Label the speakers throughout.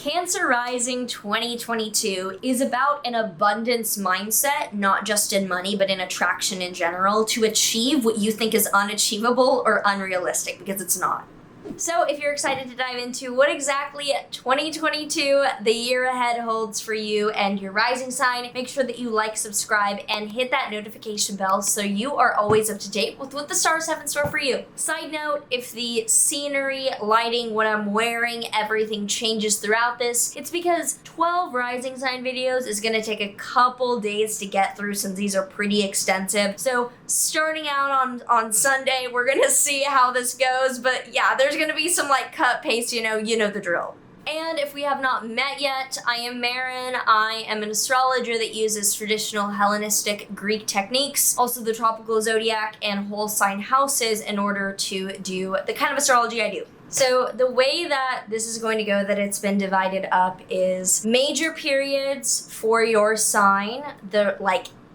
Speaker 1: Cancer Rising 2022 is about an abundance mindset, not just in money, but in attraction in general, to achieve what you think is unachievable or unrealistic, because it's not. So if you're excited to dive into what exactly 2022, the year ahead, holds for you and your rising sign, make sure that you like, subscribe, and hit that notification bell so you are always up to date with what the stars have in store for you. Side note, if the scenery, lighting, what I'm wearing, everything changes throughout this, it's because 12 rising sign videos is going to take a couple days to get through since these are pretty extensive. So starting out on Sunday, we're going to see how this goes, but yeah, there's going to be some like cut paste, you know the drill. And if we have not met yet, I am Maren. I am an astrologer that uses traditional Hellenistic Greek techniques, also the tropical zodiac and whole sign houses in order to do the kind of astrology I do. So the way that this is going to go, that it's been divided up, is major periods for your sign, the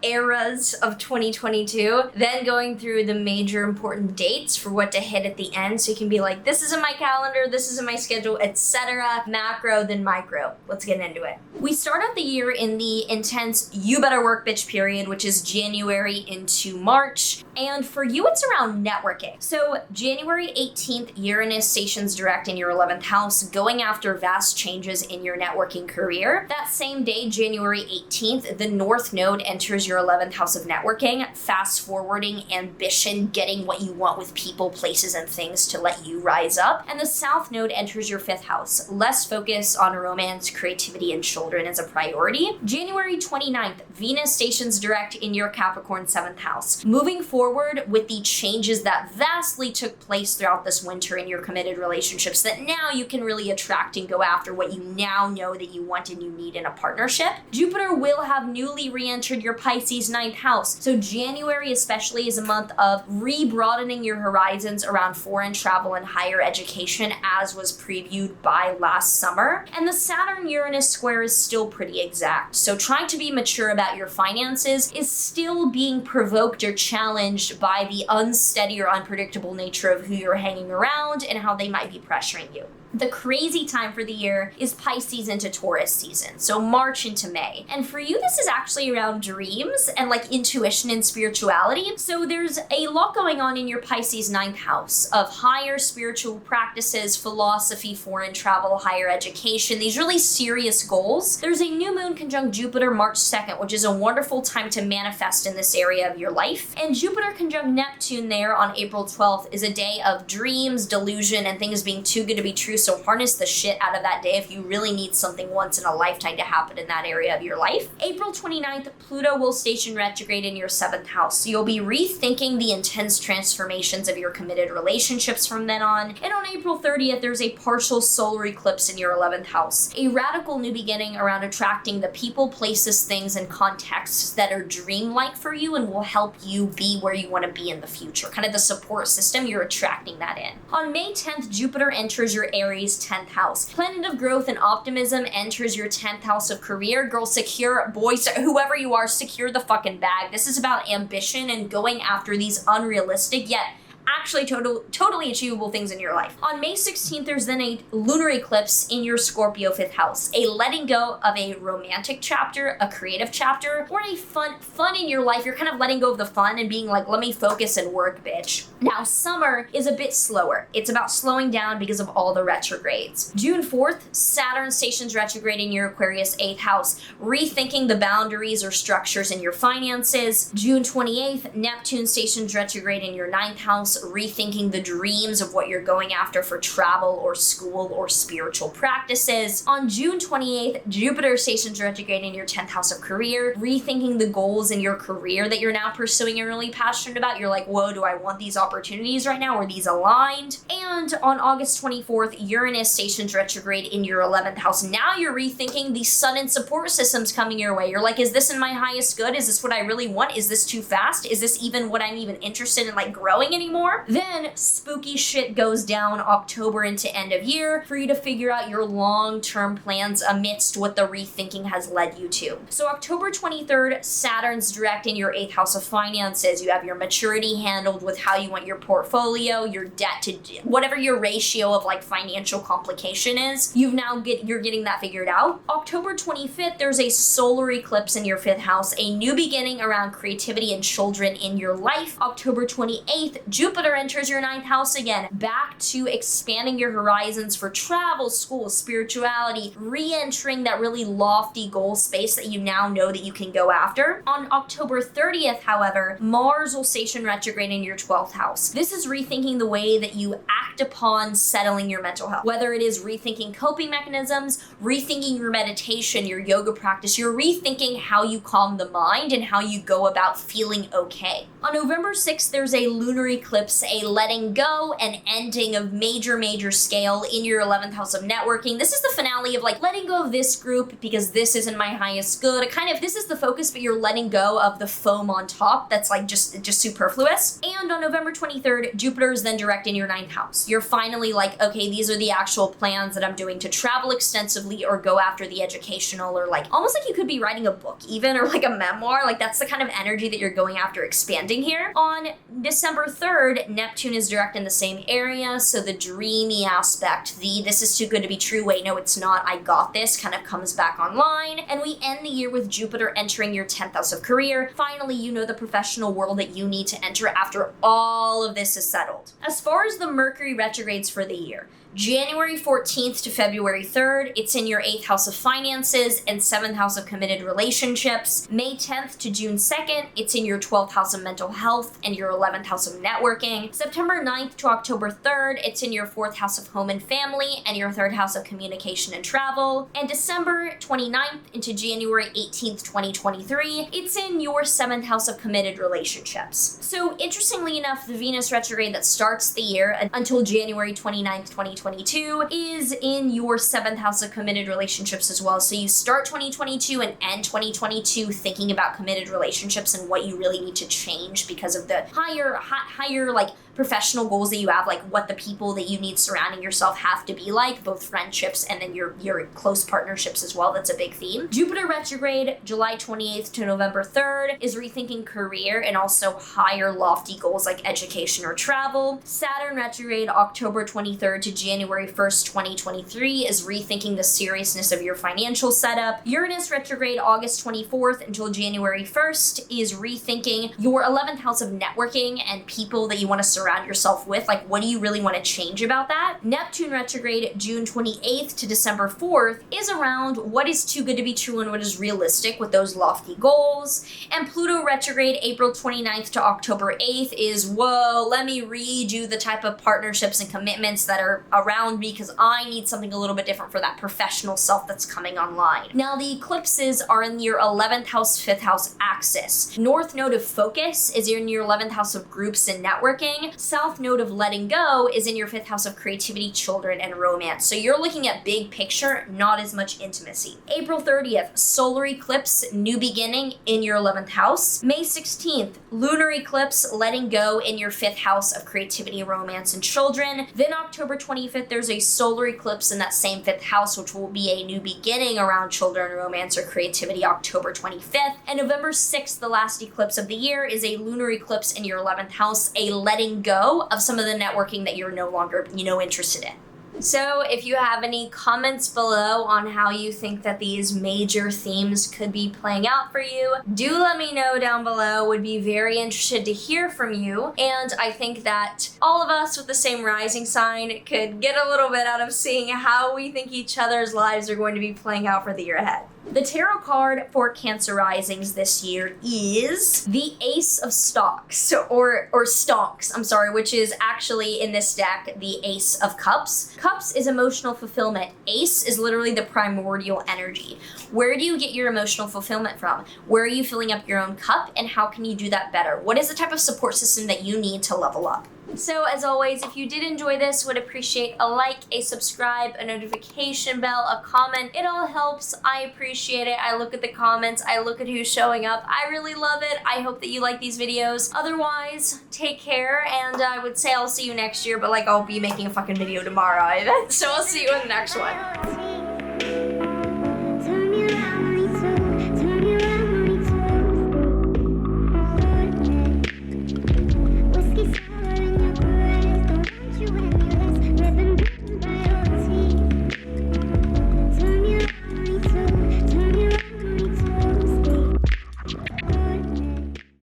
Speaker 1: eras of 2022, then going through the major important dates for what to hit at the end, so you can be like, this is in my calendar, this is in my schedule, etc. Macro, then micro. Let's get into it. We start out the year in the intense you better work bitch period, which is January into March, and for you it's around networking. So January 18th, Uranus stations direct in your 11th house, going after vast changes in your networking career. That same day, January 18th, the North Node enters your 11th house of networking, fast forwarding, ambition, getting what you want with people, places, and things to let you rise up. And the South Node enters your 5th house, less focus on romance, creativity, and children as a priority. January 29th, Venus stations direct in your Capricorn 7th house, moving forward with the changes that vastly took place throughout this winter in your committed relationships that now you can really attract and go after what you now know that you want and you need in a partnership. Jupiter will have newly re-entered your Pisces 9th house. So January especially is a month of re-broadening your horizons around foreign travel and higher education, as was previewed by last summer. And the Saturn-Uranus square is still pretty exact. So trying to be mature about your finances is still being provoked or challenged by the unsteady or unpredictable nature of who you're hanging around and how they might be pressuring you. The crazy time for the year is Pisces into Taurus season, so March into May. And for you, this is actually around dreams and intuition and spirituality. So there's a lot going on in your Pisces 9th house of higher spiritual practices, philosophy, foreign travel, higher education, these really serious goals. There's a new moon conjunct Jupiter March 2nd, which is a wonderful time to manifest in this area of your life. And Jupiter conjunct Neptune there on April 12th is a day of dreams, delusion, and things being too good to be true. So harness the shit out of that day if you really need something once in a lifetime to happen in that area of your life. April 29th, Pluto will station retrograde in your 7th house. So you'll be rethinking the intense transformations of your committed relationships from then on. And on April 30th, there's a partial solar eclipse in your 11th house. A radical new beginning around attracting the people, places, things, and contexts that are dreamlike for you and will help you be where you want to be in the future. Kind of the support system, you're attracting that in. On May 10th, Jupiter enters your Aries 10th house. Planet of growth and optimism enters your 10th house of career. Girl, secure, boys, whoever you are, secure the fucking bag. This is about ambition and going after these unrealistic yet actually totally achievable things in your life. On May 16th, there's then a lunar eclipse in your Scorpio 5th house, a letting go of a romantic chapter, a creative chapter, or a fun in your life. You're kind of letting go of the fun and being like, let me focus and work, bitch. Now, summer is a bit slower. It's about slowing down because of all the retrogrades. June 4th, Saturn stations retrograde in your Aquarius 8th house, rethinking the boundaries or structures in your finances. June 28th, Neptune stations retrograde in your 9th house, rethinking the dreams of what you're going after for travel or school or spiritual practices. On June 28th, Jupiter stations retrograde in your 10th house of career, rethinking the goals in your career that you're now pursuing and really passionate about. You're like, whoa, do I want these opportunities right now? Are these aligned? And on August 24th, Uranus stations retrograde in your 11th house. Now you're rethinking the sun and support systems coming your way. You're like, is this in my highest good? Is this what I really want? Is this too fast? Is this even what I'm even interested in growing anymore? more. Then spooky shit goes down October into end of year for you to figure out your long-term plans amidst what the rethinking has led you to. So October 23rd, Saturn's direct in your 8th house of finances. You have your maturity handled with how you want your portfolio, your debt to whatever your ratio of like financial complication is. You're getting that figured out. October 25th, there's a solar eclipse in your 5th house, a new beginning around creativity and children in your life. October 28th, Jupiter enters your 9th house again, back to expanding your horizons for travel, school, spirituality, re-entering that really lofty goal space that you now know that you can go after. On October 30th, however, Mars will station retrograde in your 12th house. This is rethinking the way that you act upon settling your mental health, whether it is rethinking coping mechanisms, rethinking your meditation, your yoga practice, you're rethinking how you calm the mind and how you go about feeling okay. On November 6th, there's a lunar eclipse, a letting go and ending of major scale in your 11th house of networking. This is the finale of like letting go of this group because this isn't my highest good. This is the focus, but you're letting go of the foam on top that's like just superfluous. And on November 23rd, Jupiter is then direct in your 9th house. You're finally like, okay, these are the actual plans that I'm doing to travel extensively or go after the educational, or like almost like you could be writing a book even, or like a memoir. Like that's the kind of energy that you're going after expanding here. On December 3rd, Neptune is direct in the same area, so the dreamy aspect, this is too good to be true, wait, no, it's not, I got this, kind of comes back online. And we end the year with Jupiter entering your 10th house of career. Finally, you know the professional world that you need to enter after all of this is settled. As far as the Mercury retrogrades for the year, January 14th to February 3rd, it's in your 8th house of finances and 7th house of committed relationships. May 10th to June 2nd, it's in your 12th house of mental health and your 11th house of networking. September 9th to October 3rd, it's in your 4th house of home and family and your 3rd house of communication and travel. And December 29th into January 18th, 2023, it's in your 7th house of committed relationships. So interestingly enough, the Venus retrograde that starts the year until January 29th, 2023, 2022 is in your 7th house of committed relationships as well. So you start 2022 and end 2022 thinking about committed relationships and what you really need to change because of the higher like professional goals that you have, like what the people that you need surrounding yourself have to be like, both friendships and then your close partnerships as well. That's a big theme. Jupiter retrograde, July 28th to November 3rd, is rethinking career and also higher lofty goals like education or travel. Saturn retrograde, October 23rd to January 1st, 2023, is rethinking the seriousness of your financial setup. Uranus retrograde, August 24th until January 1st, is rethinking your 11th house of networking and people that you want to surround yourself with. Like, what do you really want to change about that? Neptune retrograde, June 28th to December 4th, is around what is too good to be true and what is realistic with those lofty goals. And Pluto retrograde, April 29th to October 8th, is, whoa, let me redo the type of partnerships and commitments that are around me because I need something a little bit different for that professional self that's coming online. Now, the eclipses are in your 11th house, 5th house axis. North node of focus is in your 11th house of groups and networking. South node of letting go is in your 5th house of creativity, children, and romance. So you're looking at big picture, not as much intimacy. April 30th, solar eclipse, new beginning in your 11th house. May 16th, lunar eclipse, letting go in your 5th house of creativity, romance, and children. Then October 25th, there's a solar eclipse in that same 5th house, which will be a new beginning around children, romance, or creativity, October 25th. And November 6th, the last eclipse of the year, is a lunar eclipse in your 11th house, a letting go of some of the networking that you're no longer, interested in. So if you have any comments below on how you think that these major themes could be playing out for you, do let me know down below. Would be very interested to hear from you. And I think that all of us with the same rising sign could get a little bit out of seeing how we think each other's lives are going to be playing out for the year ahead. The tarot card for Cancer risings this year is the Ace of Stocks, or Stonks, which is actually in this deck the Ace of Cups. Cups is emotional fulfillment. Ace is literally the primordial energy. Where do you get your emotional fulfillment from? Where are you filling up your own cup, and how can you do that better? What is the type of support system that you need to level up? So as always, if you did enjoy this, would appreciate a like, a subscribe, a notification bell, a comment. It all helps. I appreciate it. I look at the comments. I look at who's showing up. I really love it. I hope that you like these videos. Otherwise, take care, and I would say I'll see you next year, but like I'll be making a fucking video tomorrow, I bet. So I'll see you in the next one.